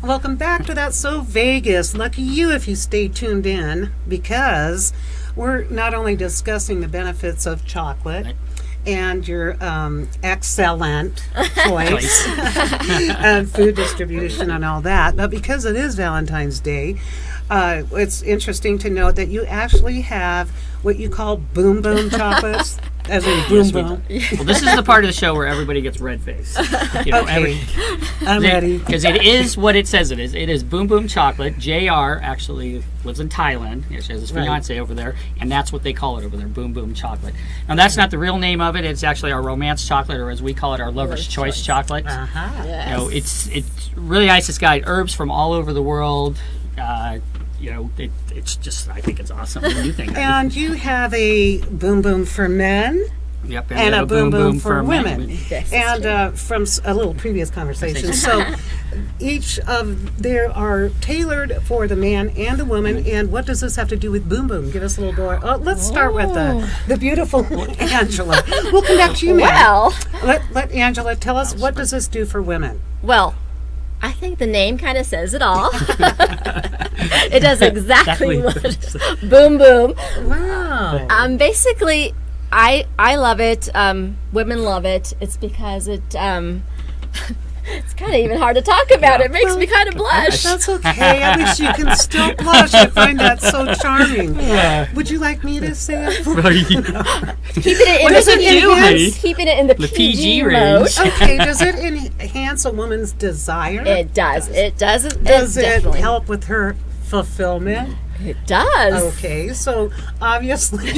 Welcome back to That's So Vegas. Lucky you if you stay tuned in, because we're not only discussing the benefits of chocolate and your excellent choice and food distribution and all that, but because it is Valentine's Day, it's interesting to note that you actually have what you call boom boom chocolates. As in boom boom. Well, this is the part of the show where everybody gets red face. Okay. I'm ready. Because it is what it says it is. It is Boom Boom Chocolate. JR actually lives in Thailand. She has his fiance over there, and that's what they call it over there, Boom Boom Chocolate. Now, that's not the real name of it. It's actually our romance chocolate, or as we call it, our lover's choice chocolate. Uh-huh. Yes. You know, it's really nice. It's got herbs from all over the world. It's just, I think it's awesome. What do you think? And you have a boom boom for men. Yep, And a boom boom for women. Yes, And from a little previous conversation. So each of there are tailored for the man and the woman. And what does this have to do with boom boom? Give us a little more. Let's start with the beautiful Angela. We'll come back to you, ma'am. Well, Let Angela tell us, what does this do for women? well, I think the name kind of says it all. It does exactly what boom boom. Wow. Basically, I love it. Women love it. It's because it it's kind of even hard to talk about. It makes me kind of blush. That's okay. At least you can still blush. I find that so charming. Would you like me to say it? Keeping it in What does it do, honey? Keeping it in the PG mode. range. Okay, does it enhance a woman's desire? It does. It does. Does it definitely. help with her fulfillment? It does. Okay, so obviously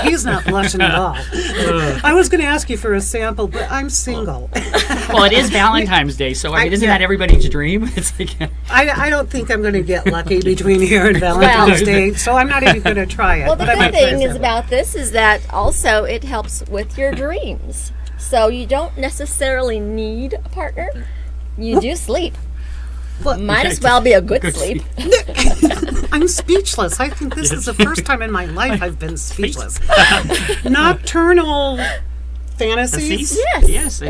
he's not blushing at all. I was going to ask you for a sample, but I'm single. Well, it is Valentine's Day, so I mean, isn't yeah. that everybody's dream? It's like, I don't think I'm going to get lucky between here and Valentine's Day, so I'm not even going to try it. Well, the but I might good try a thing is sample. about this is that also it helps with your dreams. So you don't necessarily need a partner. You do sleep. Well, Might as well be a good sleep. I'm speechless. I think this is the first time in my life I've been speechless. Nocturnal fantasies? Yes.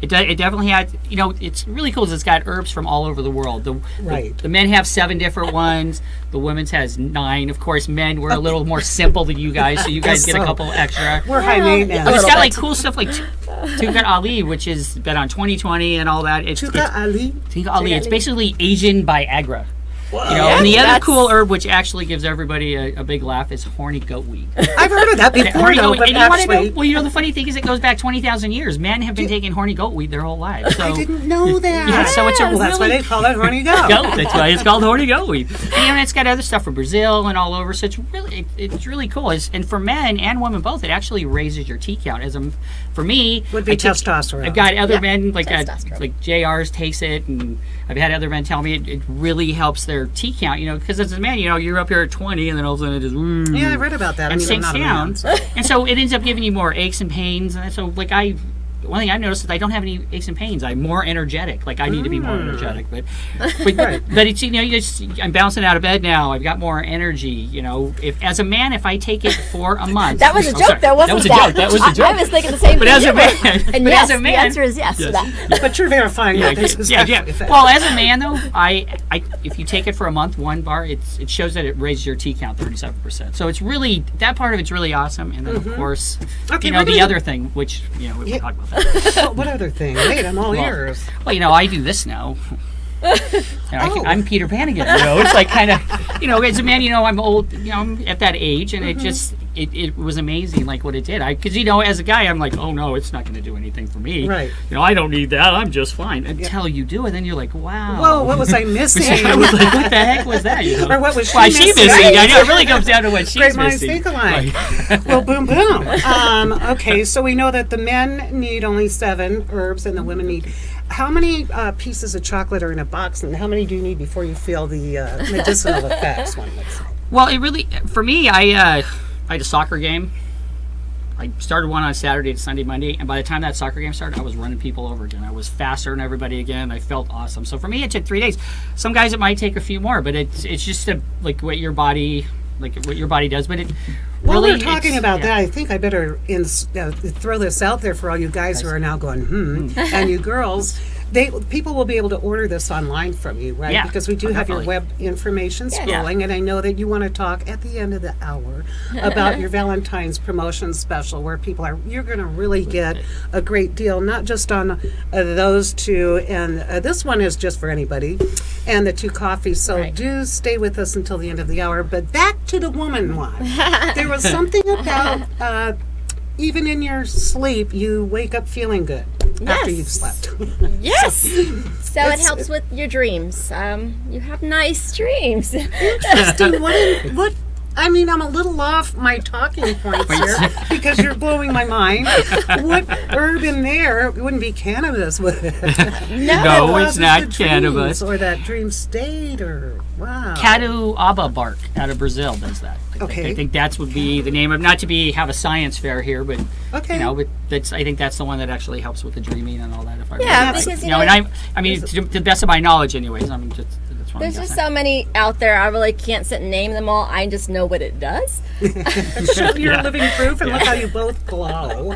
It definitely had, it's really cool because it's got herbs from all over the world. Right. The men have 7 different ones. The women's has 9. Of course, men, we're a little more simple than you guys, so you guys get a so. couple extra. We're high maintenance. But it's little got like bit. cool stuff like Tukat Ali, which is been on 2020 and all that. Tuka Ali? Tukat Ali. It's basically Asian Viagra. Yeah, and the other that's- cool herb, which actually gives everybody a big laugh, is horny goat weed. I've heard of that before, Horny though, goat, but and you want to know? actually, Well, the funny thing is, it goes back 20,000 years. Men have been taking horny goat weed their whole lives. So I didn't know that. Yeah, so it's a Well, that's why really they call it horny goat. goat. That's why it's called horny goat weed. And it's got other stuff from Brazil and all over. So it's really cool. And for men and women both, it actually raises your T count. For me, Would be I take- testosterone. I've got other Yeah, men like testosterone. JR's takes it, and I've had other men tell me it really helps their T count. Because as a man, you're up here at 20, and then all of a sudden it just Yeah, I read about that. and I mean, I'm sinks not a down, man, so. and so it ends up giving you more aches and pains. And so, one thing I've noticed is I don't have any aches and pains. I'm more energetic. Like I need to be more energetic, but it's I'm bouncing out of bed now. I've got more energy. If as a man, if I take it for a month, That was a I'm joke, sorry. though, wasn't that? That was a joke. I was thinking the same But thing. as a you were. man- and but yes, as a man- the answer is yes to that. But you're verifying that this is actually a fact. Well, as a man though, if you take it for a month, 1 bar, it shows that it raises your T count 37%. So it's really that part of it's really awesome. And then of course, Okay, we're Mm-hmm. the gonna- other thing, which we Yeah. talk about that. Oh, what other thing? Wait, I'm all Well, ears. Well, I do this now. Oh. I'm Peter Pan again. It's like kind of, as a man, I'm old. I'm at that age, and it just it was amazing, like what it did. Because as a guy, I'm like, oh no, it's not going to do anything for me. Right. I don't need that. I'm just fine until you do it. Then you're like, wow. Whoa, what was I missing? I was like, what the heck was that? Or what was she Why she missing? missing? I know it really comes down to what she's Great minds missing. think alike. Well, boom, boom. Okay, so we know that the men need only 7 herbs and the women need. How many pieces of chocolate are in a box, and how many do you need before you feel the medicinal effects? One would say. Well, it really, for me, I had a soccer game. I started one on Saturday to Sunday, Monday, and by the time that soccer game started, I was running people over again. I was faster than everybody again. I felt awesome. So for me, it took 3 days. Some guys, it might take a few more, but it's just what your body does. But it While really, we're talking it's- about yeah. that, I think I better throw this out there for all you guys who are now going, and you girls. people will be able to order this online from you, right? Yeah, Because we do have your definitely. web information Yeah. scrolling, and I know that you want to talk at the end of the hour about your Valentine's promotion special, where you're going to really get a great deal, not just on those two, and this one is just for anybody, and the 2 coffees. So Right. do stay with us until the end of the hour. But back to the woman one. There was something about even in your sleep, you wake up feeling good after Yes. you've slept. Yes. So it It's- helps with your dreams. You have nice dreams. Interesting. What? I mean, I'm a little off my talking points here because you're blowing my mind. What herb in there? It wouldn't be cannabis, would it? No, What it's causes not the dreams, cannabis. or that dream state, or wow. Catuaba bark out of Brazil does that. Okay. I think that's would be the name of, not to have a science fair here, but Okay. but I think that's the one that actually helps with the dreaming and all that. If I Yeah, remember. because, you and know, I mean, to the best of my knowledge, anyways. I mean, that's what There's I'm just guessing. so many out there. I really can't sit and name them all. I just know what it does. You're living proof, and look how you both glow.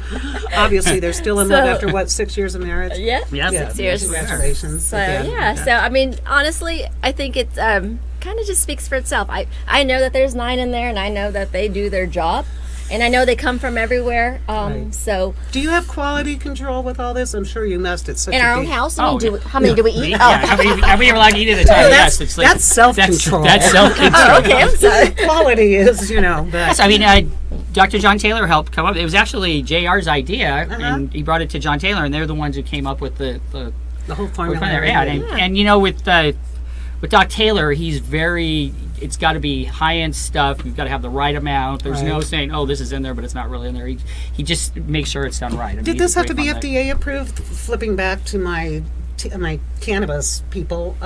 Obviously, they're still in love So- after 6 years of marriage? Yeah. Yeah, 6 years. Congratulations. So again. yeah. So I mean, honestly, I think it's kind of just speaks for itself. I know that there's 9 in there, and I know that they do their job, and I know they come from everywhere. Right. So Do you have quality control with all this? I'm sure you must. It's such in a our own big- house, Oh, how many do we eat? Yeah, how many are allowed to eat at a time? that's- Yes, it's like that's self-control. That's self-control. Oh, okay. I'm sorry. Quality is, but Yes, I mean, Dr. John Taylor helped come up. It was actually JR's idea, Uh-huh. and he brought it to John Taylor, and they're the ones who came up with the the whole formula. yeah, and with Doc Taylor, he's very. It's got to be high-end stuff. You've got to have the right amount. There's no Right. saying, "Oh, this is in there, but it's not really in there." He just makes sure it's done right. I mean, Did he's this have great to be on that. FDA approved? Flipping back to my cannabis people,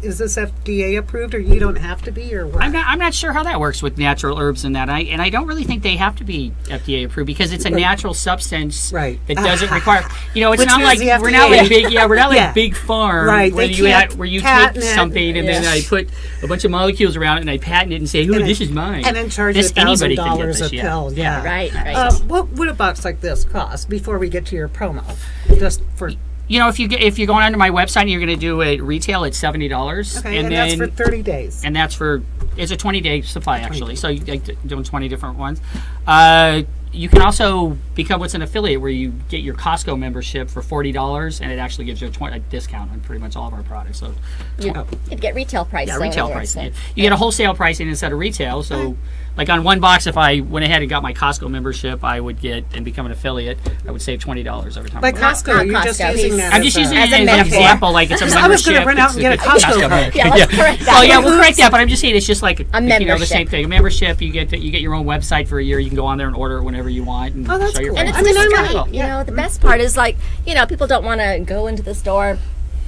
is this FDA approved, or you don't have to be, or what? I'm not sure how that works with natural herbs and that. I don't really think they have to be FDA approved because it's a natural substance Right. that doesn't require. It's Which not means like the we're not like FDA big. Yeah, we're not like Yeah. big farm Right, where they you can't where you patent take it. something and then Yes. I put a bunch of molecules around it and I patent it and say, "Ooh, And this then- is mine." and then charge you this anybody can get $1,000 a this. Yeah. pill. Yeah. Right. Right. What would a box like this cost before we get to your promo? Just for If you're going onto my website and you're going to do it retail, it's $70. okay, and that's for 30 days. And that's it's a 20-day supply actually. So you like doing 20 different ones. You can also become what's an affiliate where you get your Costco membership for $40 and it actually gives you a discount on pretty much all of our products. So You'd get retail price. yeah, so in retail other words, pricing. so- You get a wholesale pricing instead of retail. So like on one box, if I went ahead and got my Costco membership, I would get and become an affiliate. I would save $20 every time. By I bought it. Costco, not you're just Costco. using that. I'm just using it As a as an metaphor. example, like it's a membership. I was gonna run out and get a Costco card. Yeah, let's correct that. Well, yeah, we'll correct that, but I'm just saying it's just like the membership. same thing. A membership, you get your own website for a year. You can go on there and order it whenever you want. And Oh, that's show your cool. And friends. it's I mean, I'm discreet. not- You know, the best part is like, people don't want to go into the store,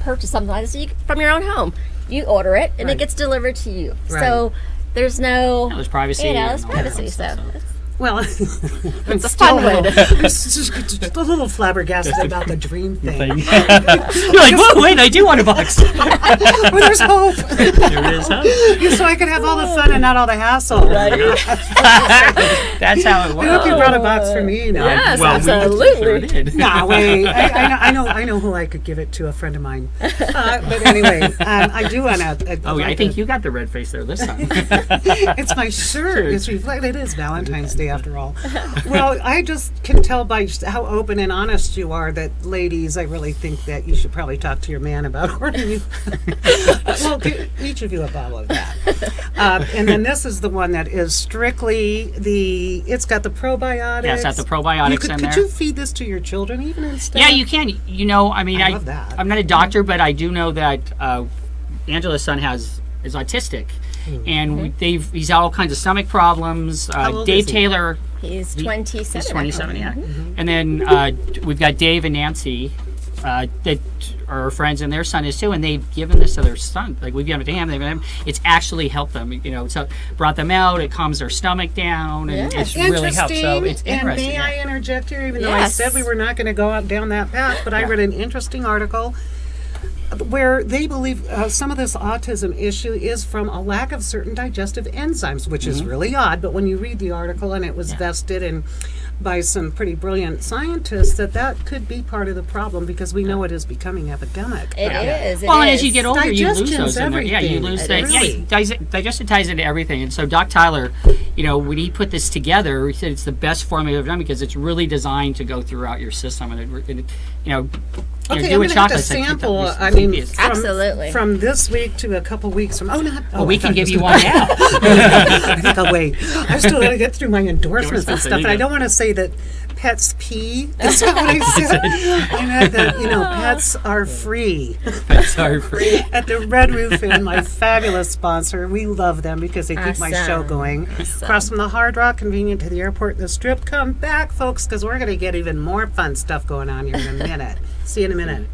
purchase something like this from your own home. You order it, and Right. it gets delivered to you. Right. So there's no, There's privacy. there's and all that privacy. So stuff, Well, it's a fun way to. just a little flabbergasted about the dream thing. You're like, whoa, wait, I do want a box. Well, there's hope. There it is, huh? So I could have all the fun and not all the hassle. That's how it I hope you works. brought a box for me. No, Yes, Well, we absolutely. sure did. No, wait. I know who I could give it to. A friend of mine. But anyway, I do want to. Oh, yeah, I think you got the red face there this time. It's my shirt. It's reflected. It is Valentine's Day after all. Well, I just can tell by just how open and honest you are that, ladies, I really think that you should probably talk to your man about ordering you. Well, give each of you a bottle of that. And then this is the one that is strictly it's got the probiotics. Yeah, it's got the probiotics could in Could there. you feed this to your children even instead? Yeah, you can. I mean, I love that. I'm not a doctor, but I do know that Angela's son is autistic, and he's had all kinds of stomach problems. old Dave is he? Taylor, He's 27. he's 27, yeah. Mm-hmm. And then we've got Dave and Nancy that are friends, and their son is too, and they've given this to their son. Like we've given it to him, they've given him. It's actually helped them. It's brought them out. It calms their stomach down, and Yes. it's really helped. So it's And interesting. may yeah. I interject here, even though I Yes. said we were not going to go out down that path, but I Yeah. read an interesting article where they believe some of this autism issue is from a lack of certain digestive enzymes, which is really odd. But when you read the article, and it was vested, and by some pretty brilliant scientists that could be part of the problem because we know it is becoming epidemic. It is. Well, and as you get older, you lose Digestion's those in there. Yeah, you everything. lose It that. really- Yeah, digestion ties into everything. And so Doc Tyler, when he put this together, he said it's the best formula ever done because it's really designed to go throughout your system. And Okay, I'm doing going to have to chocolates, I think sample. that I mean, is- Absolutely. from this week to a couple weeks from. Oh, not. Oh, we I can thought give it you was one now. I think I'll wait. I've still got to get through my endorsements and Endorsements, stuff, there you and I go. don't want to say that pets pee. That's not what I said. I meant that pets are free Sorry for at the Red Roof Inn, my fabulous sponsor. We love them because they keep my show Awesome. going. Across from the Hard Rock, convenient to the airport and the Strip. Come back, folks, because we're going to get even more fun stuff going on here in a minute. See you in a minute.